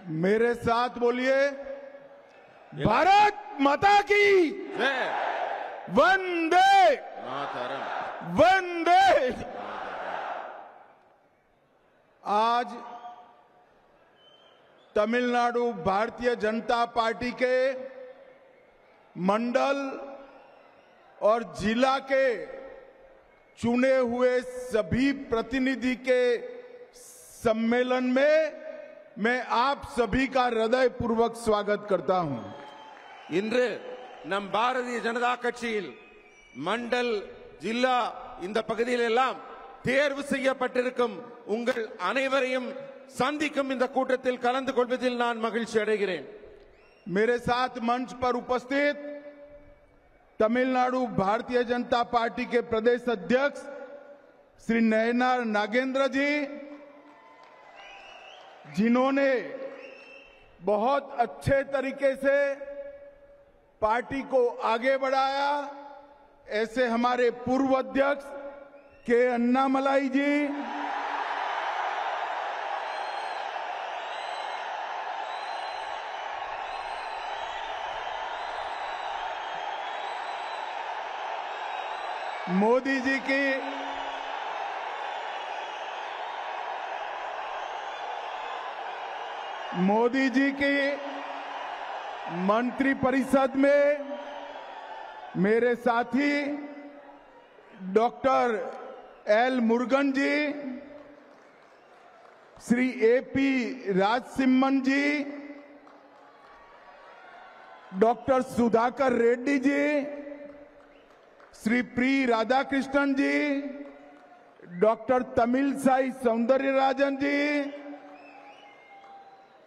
मेरे साथ बोलिए, भारत माता की वंदे वंदे। आज तमिलनाडु भारतीय जनता पार्टी के मंडल और जिला के चुने हुए सभी प्रतिनिधि के सम्मेलन में मैं आप सभी का हृदयपूर्वक स्वागत करता हूं। இன்று நம் பாரதிய ஜனதா கட்சியில் மண்டல் ஜில்லா இந்த பகுதியில் எல்லாம் தேர்வு செய்யப்பட்டிருக்கும் உங்கள் அனைவரையும் சந்திக்கும் இந்த கூட்டத்தில் கலந்து கொள்வதில் நான் மகிழ்ச்சி அடைகிறேன்। मेरे साथ मंच पर उपस्थित तमिलनाडु भारतीय जनता पार्टी के प्रदेश अध्यक्ष श्री नयनार नागेंद्र जी, जिन्होंने बहुत अच्छे तरीके से पार्टी को आगे बढ़ाया, ऐसे हमारे पूर्व अध्यक्ष के अन्नामलाई जी, मोदी जी की मंत्री परिषद में मेरे साथी डॉक्टर एल मुरुगन जी, श्री एपी राजसिम्मन जी, डॉक्टर सुधाकर रेड्डी जी, श्री प्री राधाकृष्णन जी, डॉक्टर तमिलसाई सौंदर्यराजन जी,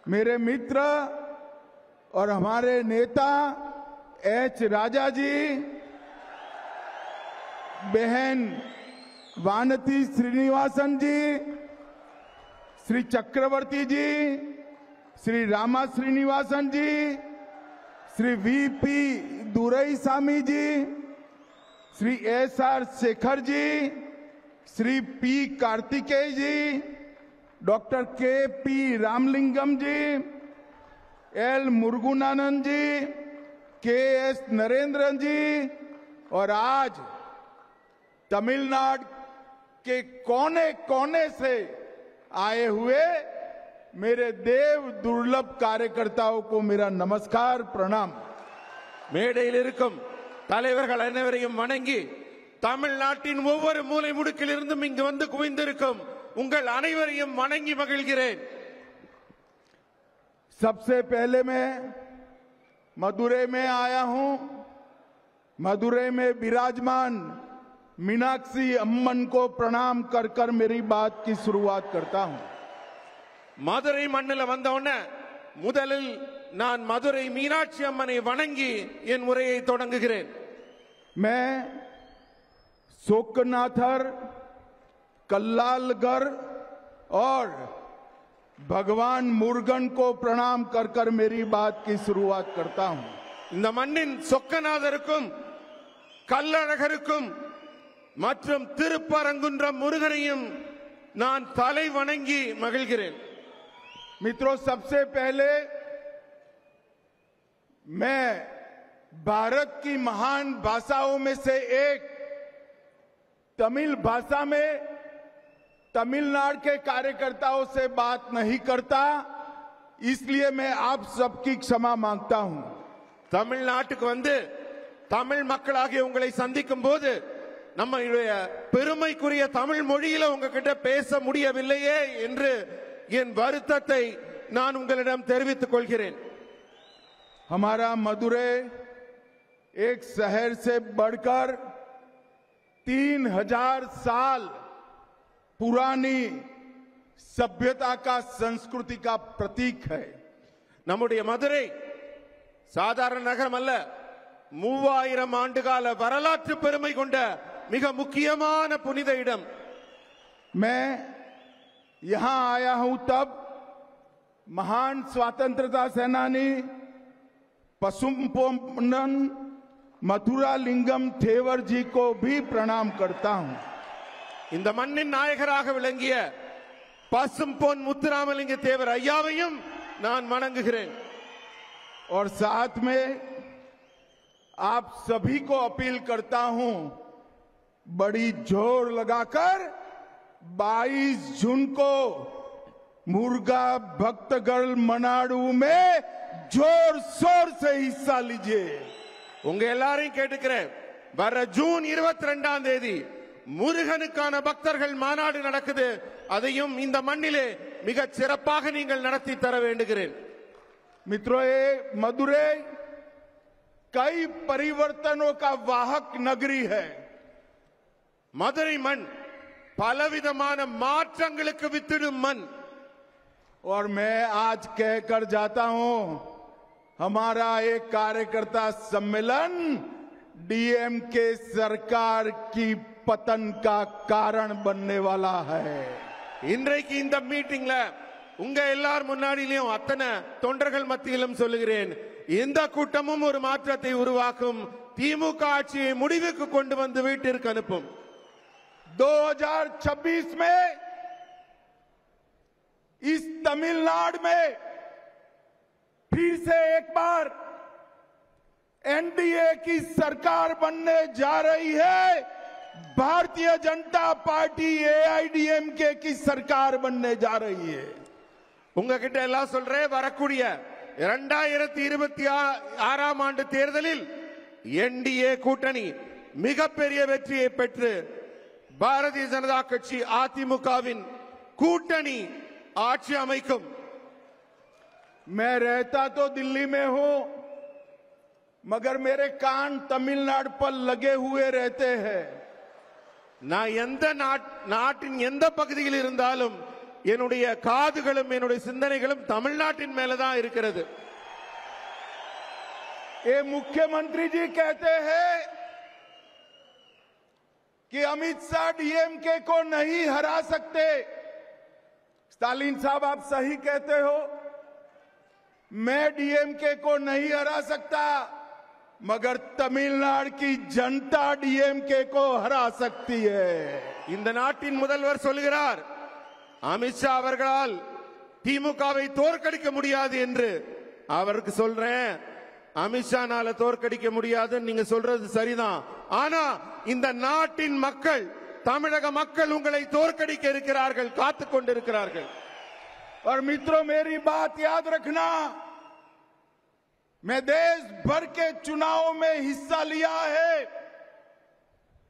मेरे मित्र और हमारे नेता एच राजा जी, बहन वानती श्रीनिवासन जी, श्री चक्रवर्ती जी, श्री रामा श्रीनिवासन जी, श्री वीपी दुरईसामी जी, श्री एसआर शेखर जी, श्री पी कार्तिकेय जी, डॉक्टर के पी रामलिंगम जी, एल मुरुगनानंद जी, के एस नरेंद्रन जी, और आज तमिलनाडु के कोने कोने से आए हुए मेरे देव दुर्लभ कार्यकर्ताओं को मेरा नमस्कार प्रणाम। மேடையில் இருக்கும் தலைவர்கள் அனைவரையும் வணங்கி தமிழ்நாட்டின் ஒவ்வொரு மூலை முடுக்கிலிருந்தும் இங்கு வந்து குவிந்திருக்கும் உங்கள் அனைவரையும் வணங்கி மகிழ்கிறேன்। सबसे पहले मैं मदुरै में आया हूं। मदुरै में विराजमान मीनाक्षी अम्मन को प्रणाम कर कर मेरी बात की शुरुआत करता हूं। மதுரை மண்ணில் வந்தவுடனே முதலில் நான் மதுரை மீனாட்சி அம்மனை வணங்கி என் உரையை தொடங்குகிறேன்। मैं शोकनाथर, कल्लालगर और भगवान मुरुगन को प्रणाम कर कर मेरी बात की शुरुआत करता हूं। இந்த மண்ணின் சொக்கநாதருக்கும் கல்லழகருக்கும் மற்றும் திருப்பரங்குன்றம் முருகனையும் நான் தலை வணங்கி மகிழ்கிறேன்। मित्रों, सबसे पहले मैं भारत की महान भाषाओं में से एक तमिल भाषा में तमिलनाडु के कार्यकर्ताओं से बात नहीं करता, इसलिए मैं आप सबकी क्षमा मांगता हूं। தமிழ்நாட்டுக்கு வந்து தமிழ் மக்களாகிய உங்களை சந்திக்கும் போது நம்மளுடைய பெருமைக்குரிய தமிழ் மொழியில உங்ககிட்ட பேச முடியவில்லையே என்று என் வருத்தத்தை நான் உங்களிடம் தெரிவித்துக் கொள்கிறேன்। हमारा मदुरै एक शहर से बढ़कर 3000 साल पुरानी सभ्यता का, संस्कृति का प्रतीक है। நம்முடைய மதுரை சாதாரண நகரம் அல்ல, 3000 ஆண்டுகால வரலாற்று பெருமை கொண்ட மிக முக்கியமான புனித இடம்। मैं यहां आया हूं तब महान स्वतंत्रता सेनानी पसुम्पोन्नन मथुरा लिंगम थेवर जी को भी प्रणाम करता हूं। இந்த மண்ணின் நாயகராக விளங்கிய பசும்பொன் முத்துராமலிங்க தேவர் ஐயாவையும் நான் வணங்குகிறேன். और साथ में आप सभी को अपील करता हूं, बड़ी जोर लगाकर 22 जून को मुर्गा भक्तगढ़ मनाडू में जोर शोर से हिस्सा लीजिए. உங்க எல்லாரையும் கேட்டுக்கிறேன். வர ஜூன் 22ஆம் தேதி முருகனுக்கான பக்தர்கள் மாநாடு நடக்குது. அதையும் இந்த மண்ணிலே மிக சிறப்பாக நீங்கள் நடத்தி தர வேண்டுகிறேன். मित्रों, ये मदुरै कई परिवर्तनों का वाहक नगरी है. மதுரை மண் பலவிதமான மாற்றங்களுக்கு வித்திடும் மண். और मैं आज कहकर जाता हूं, हमारा एक कार्यकर्ता सम्मेलन डीएमके सरकार की पतन का कारण बनने वाला है. இன்றைக்கு இந்த மீட்டிங்ல உங்க எல்லார் முன்னாடியிலும் அத்தனை தொண்டர்கள் மத்தியிலும் சொல்லுகிறேன், இந்த கூட்டமும் ஒரு மாற்றத்தை உருவாக்கும். திமுக ஆட்சியை முடிவுக்கு கொண்டு வந்து வீட்டிற்கு அனுப்பும். 2026 में इस तमिलनाडु में फिर से एक बार एनडीए की सरकार बनने जा रही है. भारतीय जनता पार्टी एआईडीएमके की सरकार बनने जा रही है. உங்ககிட்ட எல்லாம் சொல்றேன், வரக்கூடிய 2026ஆம் ஆண்டு தேர்தலில் என்டிஏ கூட்டணி மிகப்பெரிய வெற்றியை பெற்று பாரதிய ஜனதா கட்சி அதிமுகவின் கூட்டணி ஆட்சி அமைக்கும். मैं रहता तो दिल्ली में हूं, मगर मेरे कान तमिलनाडु पर लगे हुए रहते हैं. நான் எந்த நாட்டின் எந்த பகுதியில் இருந்தாலும் என்னுடைய காதுகளும் என்னுடைய சிந்தனைகளும் தமிழ்நாட்டின் மேலதான் இருக்கிறது. ये मुख्यमंत्री जी कहते हैं कि अमित शाह डीएमके को नहीं हरा सकते. स्टालिन साहब, आप सही कहते हो, मैं डीएमके को नहीं हरा सकता, मगर तमिलनाडु की जनता डीएमके को हरा सकती है. இந்த நாட்டின் முதல்வர் சொல்கிறார், அமித்ஷா அவர்களால் திமுகவை தோற்கடிக்க முடியாது என்று. அவருக்கு சொல்றேன், அமித்ஷானால தோற்கடிக்க முடியாதுன்னு நீங்க சொல்றது சரிதான். ஆனா இந்த நாட்டின் மக்கள், தமிழக மக்கள் உங்களை தோற்கடிக்க இருக்கிறார்கள், காத்துக் கொண்டிருக்கிறார்கள். और मित्रों, मेरी बात याद रखना, मैं देश भर के चुनावों में हिस्सा लिया है.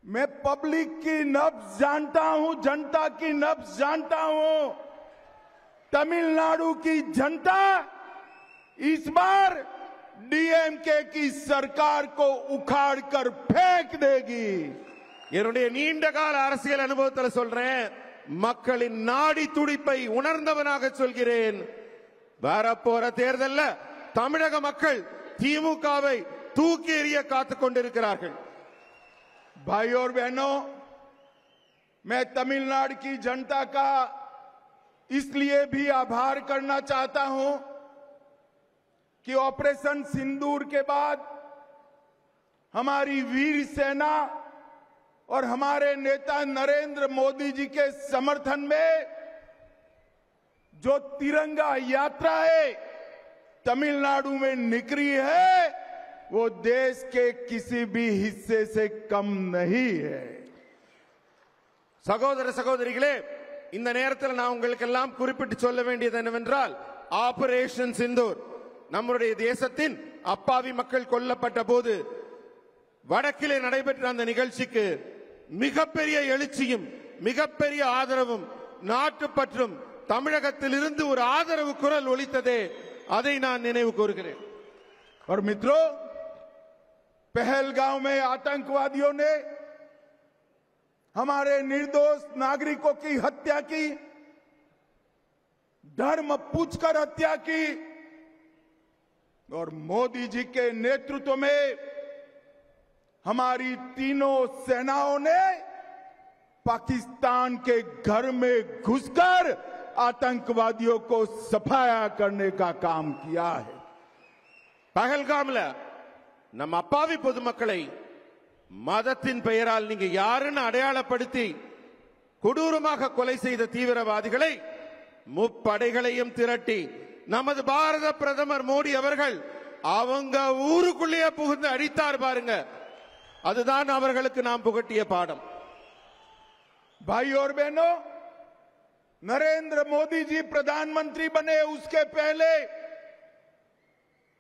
मैं पब्लिक की नब्ज जानता हूं, जनता की नब्ज जानता हूं. तमिलनाडु की जनता इस बार डीएमके की सरकार को उखाड़ कर फेंक देगी. என்னுடைய நீண்ட கால அரசியல் அனுபவத்தில் சொல்றேன், மக்களின் நாடி துடிப்பை உணர்ந்தவனாக சொல்கிறேன். வரப்போற தேர்தல்ல தமிழக மக்கள் திமுகவை தூக்கி எறிய காத்துக் கொண்டிருக்கிறார்கள். भाइयों और बहनों, मैं तमिलनाडु की जनता का इसलिए भी आभार करना चाहता हूं कि ऑपरेशन सिंदूर के बाद हमारी वीर सेना और हमारे नेता नरेंद्र मोदी जी के समर्थन में जो तिरंगा यात्रा है तमिलनाडु में निकली है, वो देश के किसी भी हिस्से से कम नहीं है. சகோதர சகோதரிகளே, இந்த நேரத்தில் நான் உங்களுக்கு எல்லாம் குறிப்பிட்டு சொல்ல வேண்டியது என்னவென்றால், ஆபரேஷன் சிந்தூர் நம்முடைய தேசத்தின் அப்பாவி மக்கள் கொல்லப்பட்ட போது வடக்கிலே நடைபெற்ற அந்த நிகழ்ச்சிக்கு மிகப்பெரிய எழுச்சியும் மிகப்பெரிய ஆதரவும் நாட்டுப்பற்றும் தமிழகத்தில் இருந்து ஒரு ஆதரவு குரல் ஒலித்ததே, அதை நான் நினைவு கூறுகிறேன். और मित्रों, पहलगांव में आतंकवादियों ने हमारे निर्दोष नागरिकों की हत्या की, धर्म पूछकर हत्या की, और मोदी जी के नेतृत्व में हमारी तीनों सेनाओं ने पाकिस्तान के घर में घुसकर आतंकवादियों को सफाया करने का काम किया है. பகல்காம்ல நம்ம அப்பாவி பொதுமக்களை மதத்தின் பெயரால் நீங்க யாருன்னு அடையாளப்படுத்தி கொடூரமாக கொலை செய்த தீவிரவாதிகளை முப்படைகளையும் திரட்டி நமது பாரத பிரதமர் மோடி அவர்கள் அவங்க ஊருக்குள்ளேயே புகுந்து அடித்தார் பாருங்க. அதுதான் அவர்களுக்கு நாம் புகட்டிய பாடம். भाई और बहनों, नरेंद्र मोदी जी प्रधानमंत्री बने उसके पहले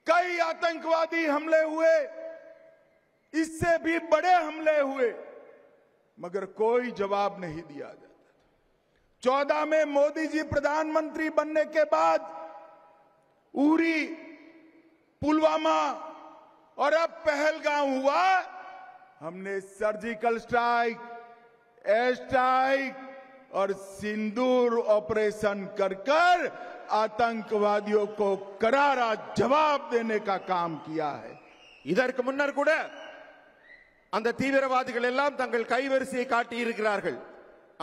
कई आतंकवादी हमले हुए, इससे भी बड़े हमले हुए, मगर कोई जवाब नहीं दिया जाता। 14 में मोदी जी प्रधानमंत्री बनने के बाद उरी, पुलवामा और अब पहलगाम हुआ। हमने सर्जिकल स्ट्राइक, एयर स्ट्राइक और सिंदूर ऑपरेशन कर कर आतंकवादियों को करारा जवाब देने का काम किया है. இதற்கு முன்னர் கூட அந்த தீவிரவாதிகள் எல்லாம் தங்கள் கைவரிசையை காட்டி இருக்கிறார்கள்.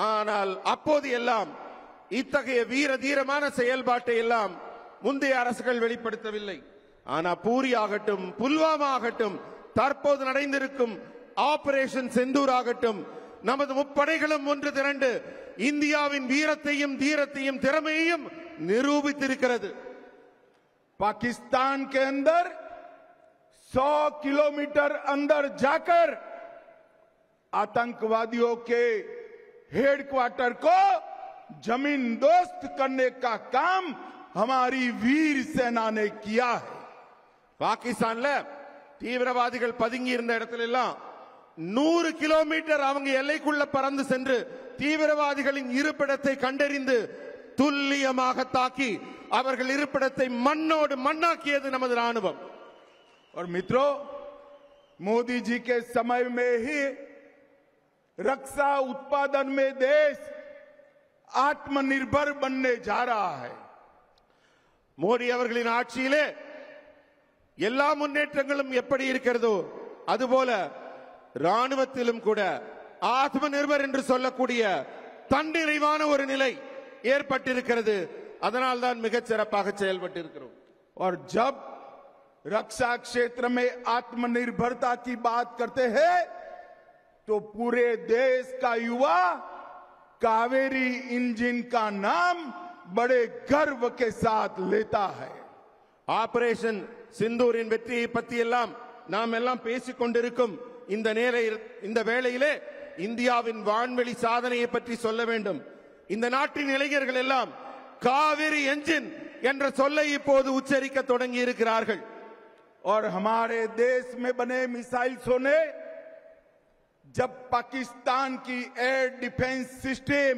ஆனால் அப்போது எல்லாம் இத்தகைய வீர தீரமான செயல்பாட்டை எல்லாம் முந்தைய அரசுகள் வெளிப்படுத்தவில்லை. ஆனா பூரி ஆகட்டும், புல்வாமா ஆகட்டும், தற்போது நடந்திருக்கும் ஆபரேஷன் செந்தூர் ஆகட்டும், நமது முப்படைகளும் ஒன்று திரண்டு இந்தியாவின் வீரத்தையும் தீரத்தையும் திறமையையும் நிரூபித்திருக்கிறது. पाकिस्तान के अंदर 100 किलोमीटर अंदर जाकर आतंकवादियों के हेडक्वार्टर को जमीन दोस्त करने का काम हमारी वीर सेना ने किया है. பாகிஸ்தான்ல தீவிரவாதிகள் பதுங்கி இருந்த இடத்துல எல்லாம் 100 கிலோமீட்டர் அவங்க எல்லைக்குள்ள பறந்து சென்று தீவிரவாதிகளின் இருப்பிடத்தை கண்டறிந்து துல்லியமாக தாக்கி அவர்கள் இருப்பிடத்தை மண்ணோடு மண்ணாக்கியது நமது ராணுவம். और मित्रों, मोदी जी के समय में ही रक्षा उत्पादन में देश आत्मनिर्भर बनने जा रहा है. மோடி அவர்களின் ஆட்சியிலே எல்லா முன்னேற்றங்களும் எப்படி இருக்கிறதோ அதுபோல ராணுவத்திலும் கூட ஆத்ம நிர்பர் என்று சொல்லக்கூடிய தன்னிறைவான ஒரு நிலை ஏற்பட்டிருக்கிறது. அதனால் தான் மிகச் சிறப்பாக செயல்பட்டிருக்கிறோம். और जब रक्षा क्षेत्र में आत्मनिर्भरता की बात करते हैं तो पूरे देश का युवा कावेरी इंजन का नाम बड़े गर्व के साथ लेता है. ஆபரேஷன் சிந்தூரின் வெற்றியை பற்றி எல்லாம் நாம் எல்லாம் பேசிக் கொண்டிருக்கும் இந்த வேளையிலே இந்தியாவின் வான்வெளி சாதனையை பற்றி சொல்ல வேண்டும். இந்த நாட்டின் இளைஞர்கள் எல்லாம் காவிரி என்ஜின் என்ற சொல்லை இப்போது உச்சரிக்க தொடங்கி இருக்கிறார்கள். और हमारे देश में बने मिसाइल्सों ने जब पाकिस्तान की एयर डिफेंस सिस्टम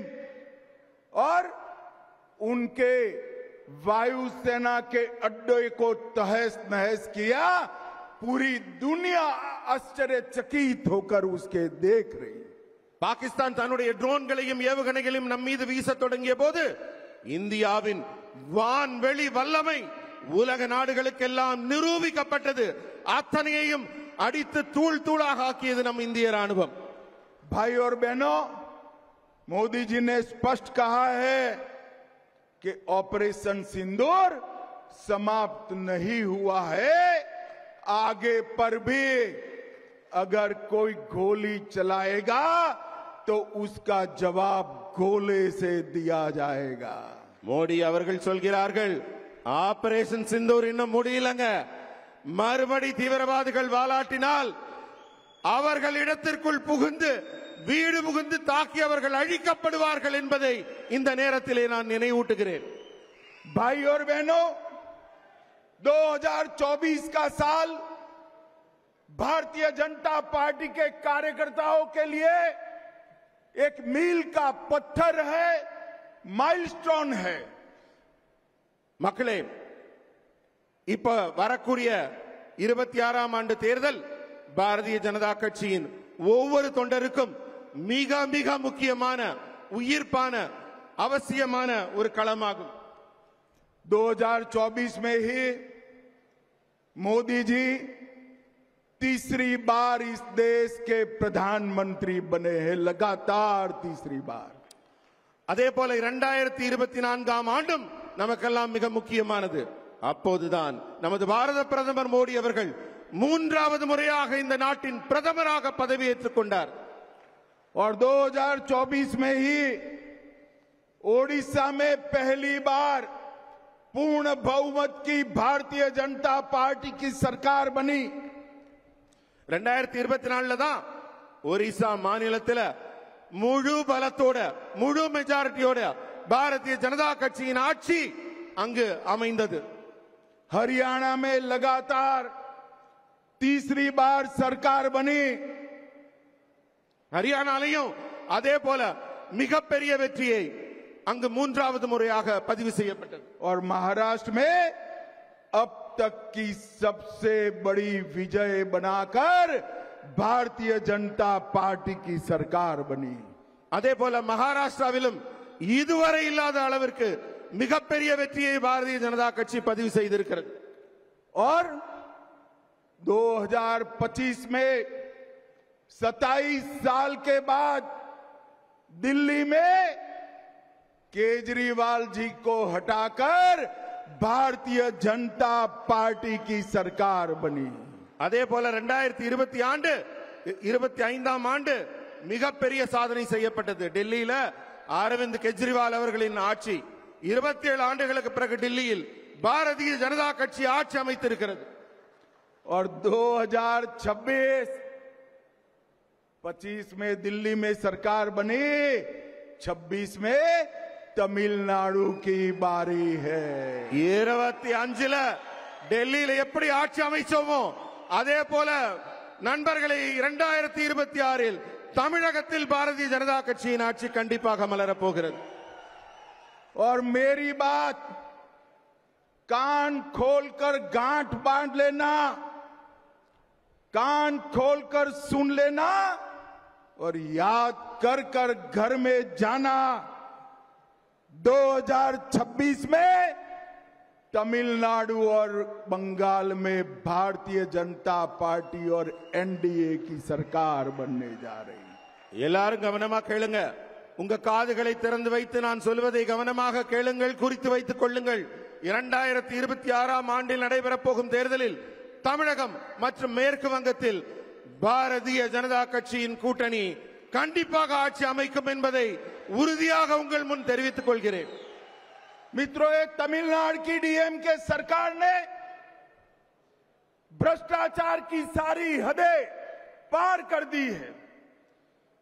और उनके वायुसेना के अड्डे को तहस नहस किया, पूरी दुनिया आश्चर्यचकित होकर उसके देख रही. பாகிஸ்தான் தன்னுடைய ட்ரோன்களையும் ஏவுகணைகளையும் நம் மீது வீச தொடங்கிய போது இந்தியாவின் வான்வெளி வல்லமை உலக நாடுகளுக்கெல்லாம் நிரூபிக்கப்பட்டது. அத்தனையையும் அடித்து தூள் தூளாக ஆக்கியது நம் இந்திய ராணுவம். भाई और बहनों, मोदी जी ने स्पष्ट कहा है कि ऑपरेशन सिंदूर समाप्त नहीं हुआ है. आगे पर भी अगर कोई गोली चलाएगा तो उसका जवाब गोले से दिया जाएगा. மோடி அவர்கள் சொல்கிறார்கள், ஆபரேஷன் சிந்தூர் இன்னும் முடியலங்க, மறுபடி தீவிரவாதிகள் வாலாட்டினால் அவர்கள் இடத்திற்குள் புகுந்து வீடு புகுந்து தாக்கி அவர்கள் அழிக்கப்படுவார்கள் என்பதை இந்த நேரத்திலே நான் நினைவூட்டுகிறேன். भाई और बहनों, 2024 का साल भारतीय जनता पार्टी के कार्यकर्ताओं के लिए एक मील का पत्थर है, माइलस्टोन है. மக்களே, இப்ப வரக்கூடிய 26ஆம் ஆண்டு தேர்தல் பாரதிய ஜனதா கட்சியின் ஒவ்வொரு தொண்டருக்கும் மிக மிக முக்கியமான உயிர்ப்பான அவசியமான ஒரு களமாகும். 2024 में ही मोदी जी तीसरी बार इस देश के प्रधानमंत्री बने हैं, लगातार तीसरी बार. அதே போல 2024ஆம் ஆண்டும் நமக்கெல்லாம் மிக முக்கியமானது. அப்போதுதான் நமது பாரத பிரதமர் மோடி அவர்கள் 3வது முறையாக இந்த நாட்டின் பிரதமராக பதவியேற்றுக் கொண்டார். और 2024 में ही ओडिशा में पहली बार पूर्ण बहुमत की भारतीय जनता पार्टी की सरकार बनी 2024 தான் ஒரிசா மாநிலத்தில் முழு பலத்தோட முழு மெஜாரிட்டியோட பாரதிய ஜனதா கட்சியின் ஆட்சி அங்கு அமைந்தது. हरियाणा में लगातार तीसरी बार सरकार बनी. ஹரியானாலையும் அதே போல மிகப்பெரிய வெற்றியை அங்கு மூன்றாவது முறையாக பதிவு செய்யப்பட்டது. और महाराष्ट्र में अब तक की सबसे बड़ी विजय बनाकर भारतीय जनता पार्टी की सरकार बनी. அதே போல மகாராஷ்டிராவிலும் இதுவரை இல்லாத அளவிற்கு மிகப்பெரிய வெற்றியை பாரதிய ஜனதா கட்சி பதிவு செய்திருக்கிறது. और 2025 में 27 साल के बाद दिल्ली में केजरीवाल जी को हटाकर भारतीय जनता पार्टी की सरकार बनी. அதே போல 2025 ஆண்டு மிகப்பெரிய சாதனை செய்யப்பட்டது. டெல்லியில அரவிந்த் கெஜ்ரிவால் அவர்களின் ஆட்சி 27 ஆண்டுகளுக்கு பிறகு டெல்லியில் பாரதிய ஜனதா கட்சி ஆட்சி அமைத்திருக்கிறது. और 2025 में दिल्ली में सरकार बनी, 26 में तमिलनाडु की बारी है. 25ல டெல்லியில எப்படி ஆட்சி அமைச்சோமோ அதே போல நண்பர்களை 2026 தமிழகத்தில் பாரதிய ஜனதா கட்சியின் ஆட்சி கண்டிப்பாக மலரப் போகிறது. और मेरी बात कान खोलकर गांठ बांध लेना, कान खोलकर सुन लेना और याद कर कर घर में जाना. 2026 में तमिलनाडु और बंगाल में भारतीय जनता पार्टी और एनडीए की सरकार बनने जा रही. எல்லாரும் கவனமா கேளுங்க. உங்க காதுகளை திறந்து வைத்து நான் சொல்வதை கவனமாக கேளுங்கள், குறித்து வைத்துக் கொள்ளுங்கள். 2026 ஆண்டில் நடைபெறப் போகும் தேர்தலில் தமிழகம் மற்றும் மேற்கு வங்கத்தில் பாரதிய ஜனதா கட்சியின் கூட்டணி கண்டிப்பாக ஆட்சி அமைக்கும் என்பதை உறுதியாக உங்கள் முன் தெரிவித்துக் கொள்கிறேன். मित्रों, एक तमिलनाडु की डीएमके सरकार ने भ्रष्टाचार की सारी हदें पार कर दी है.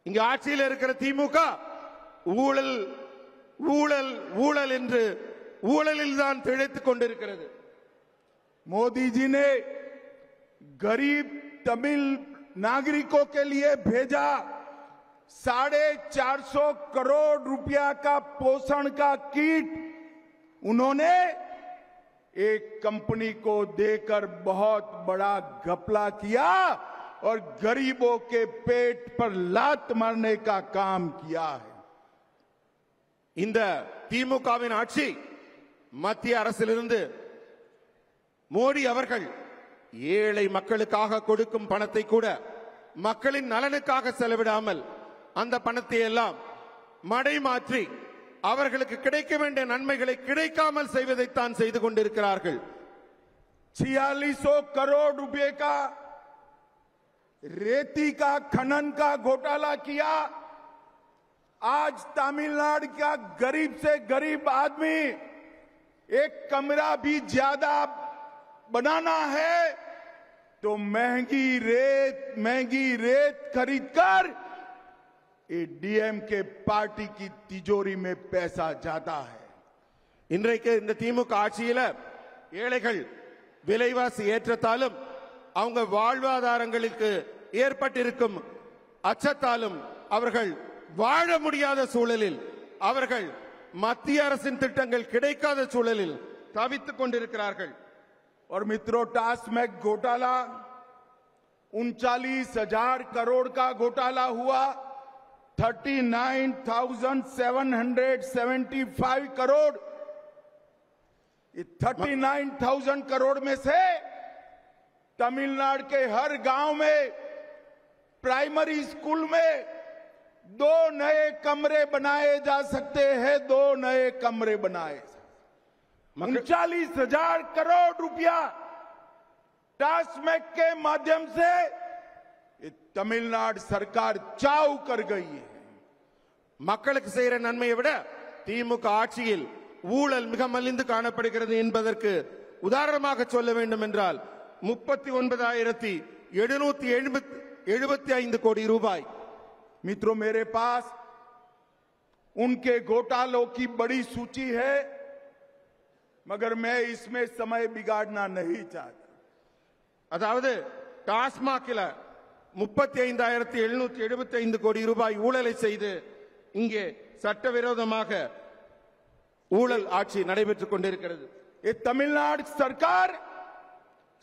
இங்க ஆட்சியில் இருக்கிற திமுக ஊழல் ஊழல் ஊழல் என்று ஊழலில் தான் திளைத்துக் கொண்டிருக்கிறது. मोदी जी ने गरीब तमिल नागरिकों के लिए भेजा 450 करोड़ रुपया का पोषण का किट. उन्होंने एक कंपनी को देकर बहुत बड़ा घपला किया और गरीबों के पेट पर लात मारने का काम किया है. இந்த திமுகவின் ஆட்சி மத்திய அரசிலிருந்து மோடி அவர்கள் ஏழை மக்களுக்காக கொடுக்கும் பணத்தை கூட மக்களின் நலனுக்காக செலவிடாமல் அந்த பணத்தை எல்லாம் மடைமாற்றி அவர்களுக்கு கிடைக்க வேண்டிய நன்மைகளை கிடைக்காமல் செய்வதைத்தான் செய்து கொண்டிருக்கிறார்கள். 4600 करोड़ रुपए का रेती का खनन का घोटाला किया. आज तमिलनाडु का गरीब से गरीब आदमी एक कमरा भी ज्यादा बनाना है तो महंगी रेत खरीदकर डीएमके पार्टी की तिजोरी में पैसा जाता है. இன்றைக்கு இந்த திமுக ஆட்சியில ஏழைகள் விலைவாசி ஏற்றத்தாலும் அவங்க வாழ்வாதாரங்களுக்கு ஏற்பட்டிருக்கும் அச்சத்தாலும் அவர்கள் வாழ முடியாத சூழலில் அவர்கள் மத்திய அரசின் திட்டங்கள் கிடைக்காத சூழலில் தவித்துக் கொண்டிருக்கிறார்கள். और मित्रों, टास्मैक घोटाला 39,000 करोड़ का घोटाला हुआ. 39,775 करोड़. 39,000 करोड़ में से तमिलनाडु के हर गांव में प्राइमरी स्कूल में 2 नए कमरे बनाए जा सकते हैं. 2 नए कमरे बनाए. 39,000 करोड़ रुपया टास्मैक के माध्यम से तमिलनाडु सरकार चाव कर गई है. மக்களுக்கு செய்யற நன்மையை விட திமுக ஆட்சியில் ஊழல் மிக மலிந்து காணப்படுகிறது என்பதற்கு உதாரணமாக சொல்ல வேண்டும் என்றால் 39,775 கோடி ரூபாய். मित्रों, मेरे पास उनके घोटालों की बड़ी सूची है, मगर मैं इसमें समय बिगाड़ना नहीं चाहता. அதாவது டாஸ்மாகில் 35,775 கோடி ரூபாய் ஊழலை செய்து இங்கே சட்டவிரோதமாக ஊழல் ஆட்சி நடைபெற்றுக் கொண்டிருக்கிறது. ये तमिलनाडु सरकार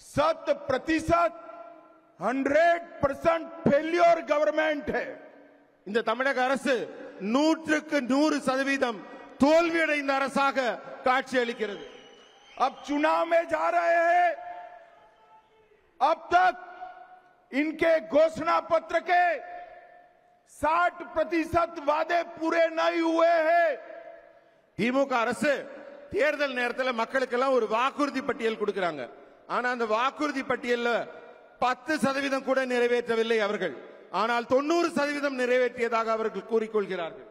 100% 100% फेल्योर गवर्नमेंट है. இந்த தமிழக அரசு 100% தோல்வியடைந்த அரசாக காட்சி அளிக்கிறது. अब चुनाव में जा रहे हैं. अब तक इनके घोषणा पत्र के 60% वादे पूरे नहीं हुए हैं. திமுக அரசு தேர்தல் நேரத்தில் மக்களுக்கெல்லாம் ஒரு வாக்குறுதி பட்டியல் கொடுக்கிறாங்க. ஆனா அந்த வாக்குறுதி பட்டியல்ல 10% கூட நிறைவேற்றவில்லை அவர்கள். ஆனால் 90% நிறைவேற்றியதாக அவர்கள் கூறிக்கொள்கிறார்கள்.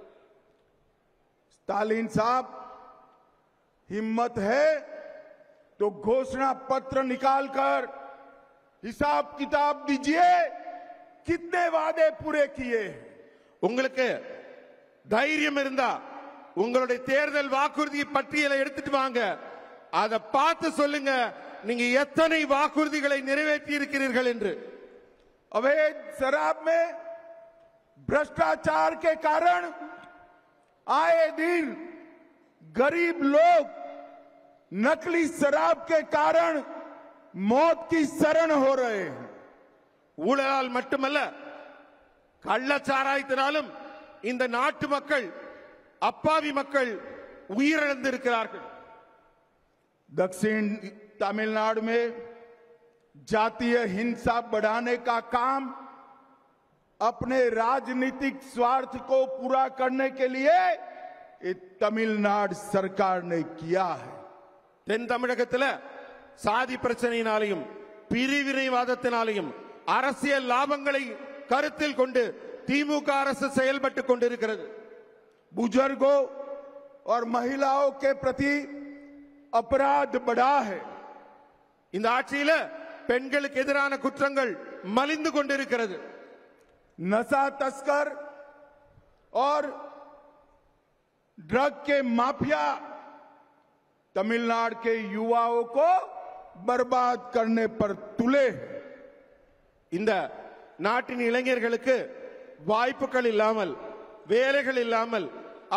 स्टालिन साहब, हिम्मत है तो घोषणा पत्र निकालकर हिसाब किताब दीजिए, कितने वादे पूरे किए. உங்களுக்கு தைரியம் இருந்தா உங்களுடைய தேர்தல் வாக்குறுதி பட்டியலை எடுத்துட்டு வாங்க. அதை பார்த்து சொல்லுங்க நீங்க எத்தனை வாக்குறுதிகளை நிறைவேற்றி இருக்கிறீர்கள் என்று. अवैध शराब में भ्रष्टाचार के कारण आए दिन गरीब लोग नकली शराब के कारण मौत की शरण हो रहे हैं. ஊழலால் மட்டுமல்ல, கள்ளச்சாராயத்தினாலும் இந்த நாட்டு மக்கள், அப்பாவி மக்கள் உயிரிழந்திருக்கிறார்கள். दक्षिण तमिलनाडु में जातीय हिंसा बढ़ाने का काम अपने राजनीतिक स्वार्थ को पूरा करने के लिए ये तमिलनाडु सरकार ने किया है. தென் தமிழகத்தில் சாதி பிரச்சனையினாலையும் பிரிவினைவாதத்தினாலையும் அரசியல் லாபங்களை கருத்தில் கொண்டு திமுக அரசு செயல்பட்டுக் கொண்டிருக்கிறது. बुजुर्गों और महिलाओं के प्रति अपराध बढ़ा है. இந்த ஆட்சியில பெண்களுக்கு எதிரான குற்றங்கள் மலிந்து கொண்டிருக்கிறது. नशा तस्कर और ड्रग के माफिया तमिलनाडु के युवाओं को बर्बाद करने पर तुले हैं. இந்த நாட்டின் இளைஞர்களுக்கு வாய்ப்புகள் இல்லாமல், வேலைகள் இல்லாமல்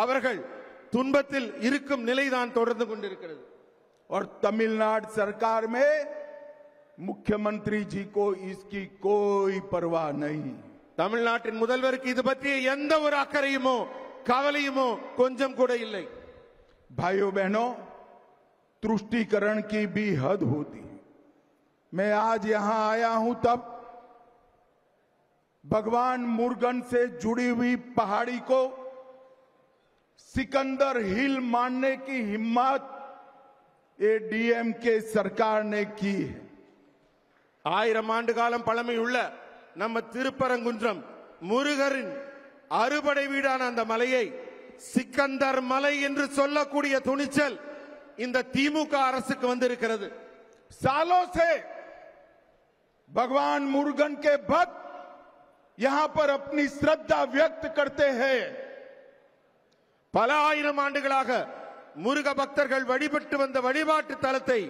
அவர்கள் துன்பத்தில் இருக்கும் நிலைதான் தொடர்ந்து கொண்டிருக்கிறது. और तमिलनाडु सरकार में मुख्यमंत्री जी को इसकी कोई परवाह नहीं. தமிழ்நாட்டின் முதல்வருக்கு இது பற்றிய எந்த ஒரு அக்கறையுமோ கவலையுமோ கொஞ்சம் கூட இல்லை. भाइयों बहनों, तुष्टीकरण की भी हद होती है. मैं आज यहां आया हूं तब भगवान मुर्गन से जुड़ी हुई पहाड़ी को सिकंदर हिल मानने की हिम्मत ये डीएमके सरकार ने की है. 1000 ஆண்டு காலம் பழமையுள்ள நம்ம திருப்பரங்குன்றம் முருகரின் அறுபடை வீடான அந்த மலையை சிக்கந்தர் மலை என்று சொல்லக்கூடிய துணிச்சல் இந்த திமுக அரசுக்கு வந்திருக்கிறது. सालों से भगवान मुर्गन के भक्त यहां पर अपनी श्रद्धा व्यक्त करते हैं. பல ஆயிரம் ஆண்டுகளாக முருக பக்தர்கள் வழிபட்டு வந்த வழிபாட்டு தலத்தை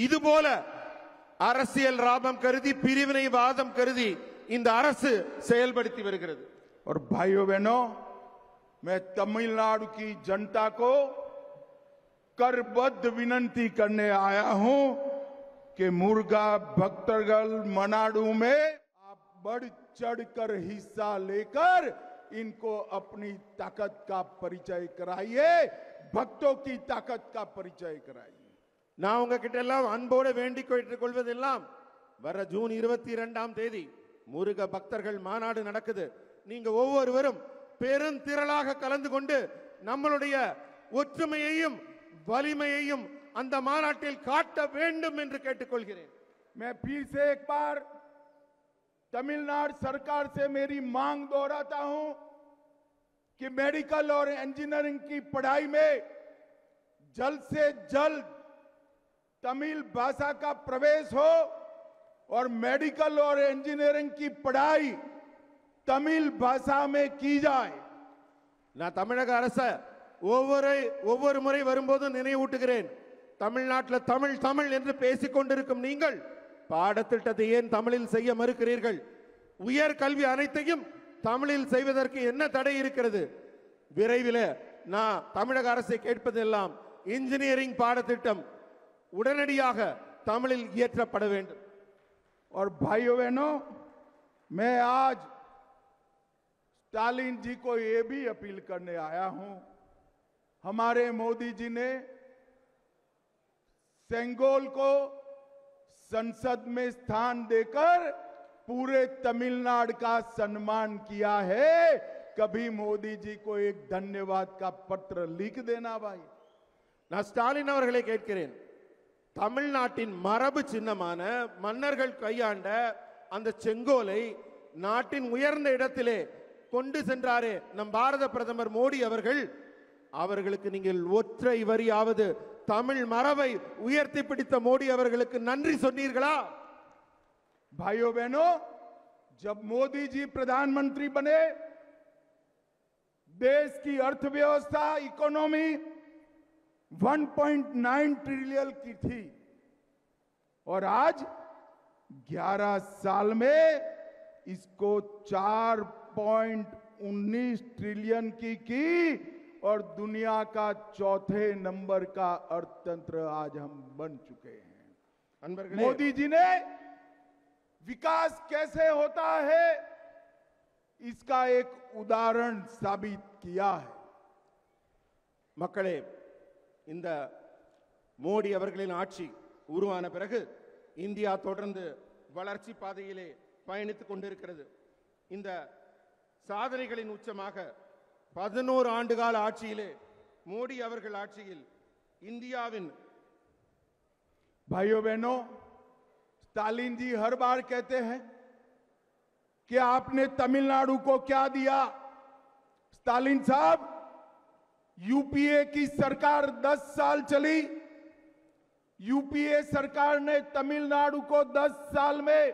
இதுபோல அரசியல் லாபம் கருதி, பிரிவினைவாதம் கருதி இந்த அரசு செயல்படுத்தி வருகிறது. और भाइयों बहनों, मैं तमिलनाडु की जनता को करबद्ध विनंती करने आया हूं कि मुर्गा भक्तगल मनाडू में आप बढ़ चढ़कर हिस्सा लेकर इनको अपनी ताकत का परिचय कराइए, भक्तों की ताकत का परिचय कराइए. நான் உங்ககிட்ட எல்லாம் அன்போடு வேண்டிக் கொள்வதெல்லாம் வர ஜூன் 22ஆம் தேதி முருக பக்தர்கள் மாநாடு நடக்குது. நீங்க ஒவ்வொருவரும் பெருந்திரளாக கலந்து கொண்டு நம்மளுடைய ஒற்றுமையையும் வலிமையையும் அந்த மாநாட்டில் காட்ட வேண்டும் என்று கேட்டுக்கொள்கிறேன். मैं फिर से एक बार तमिलनाडु सरकार से मेरी मांग दोहराता हूं कि मेडिकल और इंजीनियरिंग की पढ़ाई में जल्द से जल्द तमिल भाषा का प्रवेश हो और मेडिकल और इंजीनियरिंग की पढ़ाई तमिल भाषा में की जाए। நான் தமிழக அரசை ஒவ்வொரு முறை வரும்போதும் நினைவூட்டுகிறேன். தமிழ்நாட்டில் தமிழ் தமிழ் என்று பேசிக் கொண்டிருக்கும் நீங்கள் பாடத்திட்டத்தை ஏன் தமிழில் செய்ய மறுக்கிறீர்கள்? உயர் கல்வி அனைத்தையும் தமிழில் செய்வதற்கு என்ன தடை இருக்கிறது? விரைவில் நான் தமிழக அரசை கேட்பதெல்லாம் இன்ஜினியரிங் பாடத்திட்டம் உடனடியாக தமிழில் இயற்றப்பட வேண்டும். और भाइयों बहनों, मैं आज स्टालिन जी को यह भी अपील करने आया हूं। हमारे मोदी जी ने सेंगोल को संसद में स्थान देकर पूरे तमिलनाडु का सम्मान किया है। कभी मोदी जी को एक धन्यवाद का पत्र लिख देना भाई। நான் ஸ்டாலின் அவர்களை கேட்கிறேன், தமிழ்நாட்டின் மரபு சின்னமான மன்னர்கள் கையாண்ட அந்த செங்கோலை நாட்டின் உயர்ந்த இடத்திலே கொண்டு சென்றாரே நம் பாரத பிரதமர் மோடி அவர்கள், அவர்களுக்கு நீங்கள் ஒற்றை வரியாவது தமிழ் மரபை உயர்த்தி பிடித்த மோடி அவர்களுக்கு நன்றி சொன்னீர்களா? भाइयों बहनों, जब मोदी जी प्रधानमंत्री बने, देश की अर्थव्यवस्था इकोनॉमी 1.9 ट्रिलियन की थी और आज 11 साल में इसको 4.19 ट्रिलियन की और दुनिया का चौथे नंबर का अर्थतंत्र आज हम बन चुके हैं। मोदी जी ने विकास कैसे होता है इसका एक उदाहरण साबित किया है। மக்களே, இந்த மோடி அவர்களின் ஆட்சி உருவான பிறகு இந்தியா தொடர்ந்து வளர்ச்சி பாதையிலே பயணித்துக் கொண்டிருக்கிறது. இந்த சாதனைகளின் உச்சமாக 11 ஆண்டுகால ஆட்சியிலே மோடி அவர்கள் ஆட்சியில் இந்தியாவின் भाइयों बहनों, स्टालिन जी हर बार कहते हैं कि आपने तमिलनाडु को क्या दिया। स्टालिन साहब, यूपीए की सरकार 10 साल चली। यूपीए सरकार ने तमिलनाडु को 10 साल में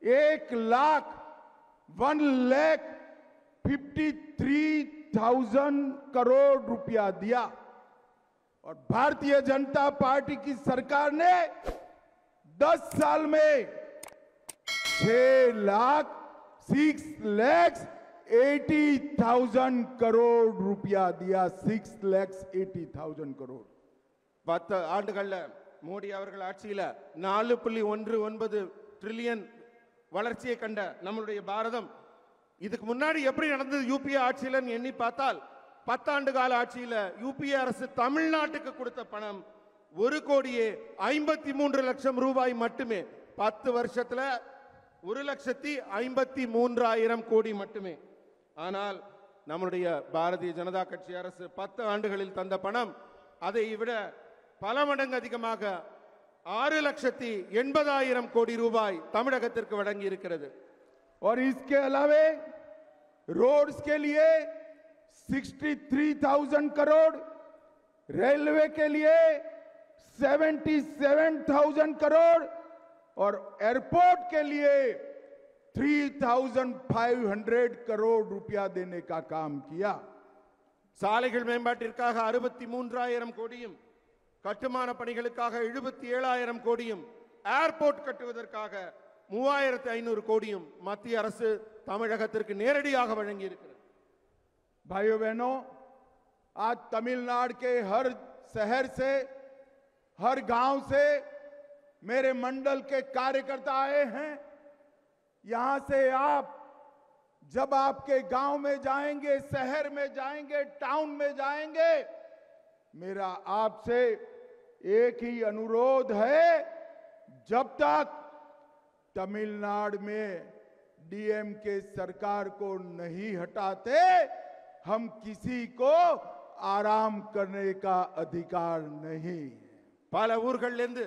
1,53,000 करोड़ रुपया दिया और भारतीय जनता पार्टी की सरकार ने 10 साल में 6,80,000 करोड़ रुपया दिया। 6,80,000 करोड़। 10 ஆண்டுகள்ல மோடி அவர்கள் ஆட்சியில 4.19 ட்ரில்லியன் வளர்ச்சியை கண்ட நம்மளுடைய பாரதம் இதுக்கு முன்னாடி எப்படி நடந்தது யூபிஏ ஆட்சியில எண்ணி பார்த்தால் 10 ஆண்டு கால ஆட்சியில யூபிஏ அரசு தமிழ்நாட்டுக்கு கொடுத்த பணம் 1,53,00,000 ரூபாய் மட்டுமே. 10 வருஷத்துல 1,53,000 கோடி மட்டுமே. ஆனால் நம்முடைய பாரதிய ஜனதா கட்சி அரசு 10 ஆண்டுகளில் தந்த பணம் அதை விட பல மடங்கு அதிகமாக 6,80,000 கோடி ரூபாய் தமிழகத்திற்கு வழங்கி இருக்கிறது. और इसके अलावे रोड्स के लिए 63,000 करोड़, रेलवे के लिए 77,000 करोड़ और एयरपोर्ट के लिए 3,500 करोड़ रुपया देने का काम किया। சாலைகள் மேம்பாட்டிற்காக 63,000 கோடியும், கட்டுமான பணிகளுக்காக 77,000 கோடியும், ஏர்போர்ட் கட்டுவதற்காக 3,500 கோடியும் மத்திய அரசு தமிழகத்திற்கு நேரடியாக வழங்கி இருக்கிறது. भाइयों बहनों, आज तमिलनाडु के हर शहर से, हर गांव से मेरे मंडल के कार्यकर्ता आए हैं। यहां से आप जब आपके गांव में जाएंगे, शहर में जाएंगे, टाउन में जाएंगे, मेरा आपसे एक ही अनुरोध है, जब तक तमिलनाडु में डीएमके सरकार को नहीं हटाते हम किसी को आराम करने का अधिकार नहीं। பல ஊர்களிலிருந்து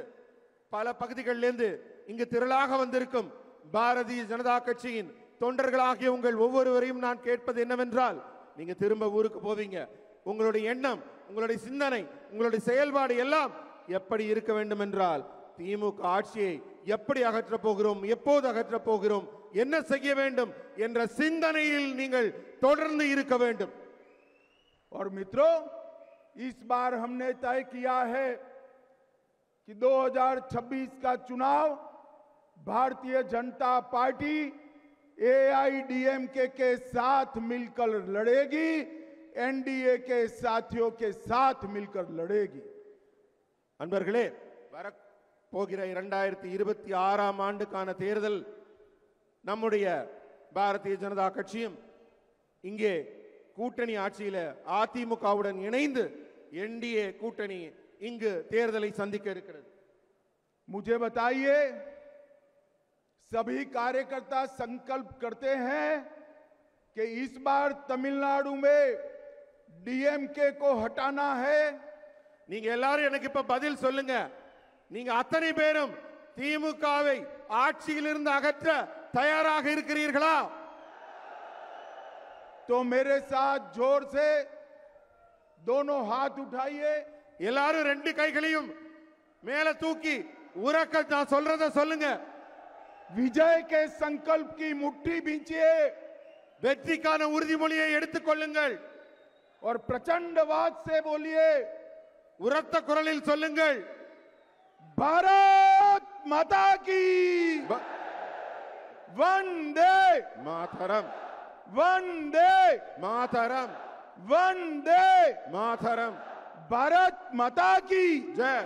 பல பகுதிகளிலிருந்து இங்கு திரளாக வந்திருக்கும் பாரதிய ஜனதா கட்சியின் தொண்டர்களாகிய உங்கள் ஒவ்வொருவரையும் நான் கேட்பது என்னவென்றால், நீங்க திரும்ப ஊருக்கு போவீங்க, உங்களுடைய எண்ணம் உங்களுடைய சிந்தனை, உங்களுடைய செயல்பாடு எல்லாம் எப்படி இருக்க வேண்டும் என்றால், திமுக ஆட்சியை எப்படி அகற்றப் போகிறோம், எப்போது அகற்றப் போகிறோம், என்ன செய்ய வேண்டும் என்ற சிந்தனையில் நீங்கள் தொடர்ந்து இருக்க வேண்டும். और मित्रों, इस बार हमने तय किया है कि 2026 का चुनाव भारतीय जनता पार्टी एआईडीएमके के साथ मिलकर लड़ेगी, एनडीए के साथियों के साथ मिलकर लड़ेगी. அன்பர்களே, வரப்போகிற 2026 ஆண்டுக்கான தேர்தல் நம்முடைய பாரதிய ஜனதா கட்சியும் இங்கே கூட்டணி ஆட்சியில அதிமுகவுடன் இணைந்து என்டிஏ கூட்டணி இங்கு தேர்தலை சந்திக்க இருக்கிறது. मुझे बताइए, सभी कार्यकर्ता संकल्प करते हैं कि इस बार तमिलनाडु में डीएमके को हटाना है. நீங்க எல்லாரும் எனக்கு இப்ப பதில் சொல்லுங்க. நீங்க அத்தனை பேரும் திமுகவை ஆட்சியிலிருந்து அகற்ற தயாராக இருக்கிறீர்களா? तो मेरे साथ जोर से दोनों हाथ उठाइए. எல்லாரும் ரெண்டு கைகளையும் மேல தூக்கி உரக்க நான் சொல்றத சொல்லுங்க. विजय के संकल्प की मुट्ठी बींचिए. வெற்றிக்கான உறுதிமொழியை எடுத்துக் கொள்ளுங்கள். और प्रचंडवाद से बोलिए. உரத்த குரலில் சொல்லுங்கள். भारत माता की वंदे मातरम, वंदे मातरम, वंदे मातरम. भारत माता की जय.